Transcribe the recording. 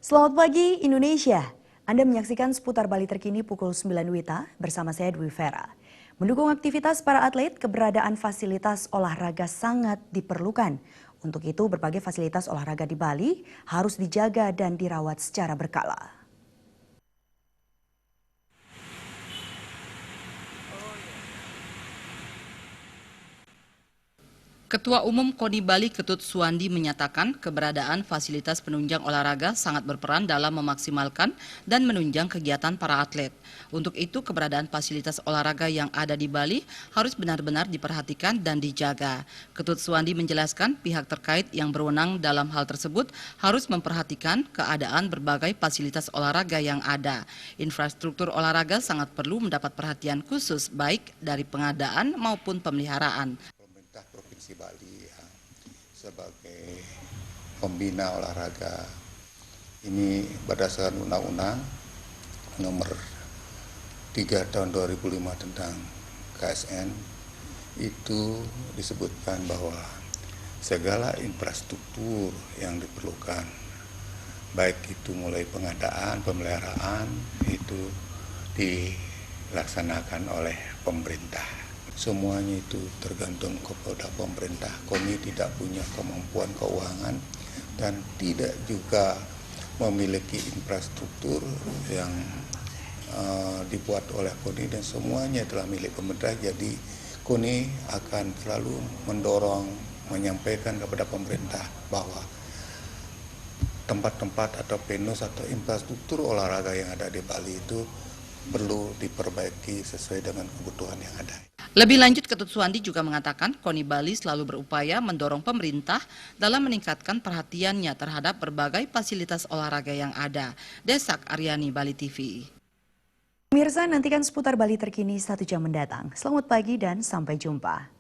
Selamat pagi Indonesia. Anda menyaksikan seputar Bali terkini pukul 9 WITA bersama saya Dwi Vera. Mendukung aktivitas para atlet, keberadaan fasilitas olahraga sangat diperlukan. Untuk itu berbagai fasilitas olahraga di Bali harus dijaga dan dirawat secara berkala. Ketua Umum KONI Bali Ketut Suwandi menyatakan keberadaan fasilitas penunjang olahraga sangat berperan dalam memaksimalkan dan menunjang kegiatan para atlet. Untuk itu keberadaan fasilitas olahraga yang ada di Bali harus benar-benar diperhatikan dan dijaga. Ketut Suwandi menjelaskan pihak terkait yang berwenang dalam hal tersebut harus memperhatikan keadaan berbagai fasilitas olahraga yang ada. Infrastruktur olahraga sangat perlu mendapat perhatian khusus baik dari pengadaan maupun pemeliharaan. Provinsi Bali ya, sebagai pembina olahraga ini berdasarkan Undang-Undang Nomor 3 Tahun 2005 tentang KSN itu disebutkan bahwa segala infrastruktur yang diperlukan baik itu mulai pengadaan, pemeliharaan itu dilaksanakan oleh pemerintah. Semuanya itu tergantung kepada pemerintah. KONI tidak punya kemampuan keuangan dan tidak juga memiliki infrastruktur yang dibuat oleh KONI dan semuanya telah milik pemerintah. Jadi KONI akan selalu mendorong, menyampaikan kepada pemerintah bahwa tempat-tempat atau penus atau infrastruktur olahraga yang ada di Bali itu perlu diperbaiki sesuai dengan kebutuhan yang ada. Lebih lanjut, Ketut Suwandi juga mengatakan KONI Bali selalu berupaya mendorong pemerintah dalam meningkatkan perhatiannya terhadap berbagai fasilitas olahraga yang ada. Desak Aryani, Bali TV. Pemirsa, nantikan seputar Bali terkini 1 jam mendatang. Selamat pagi dan sampai jumpa.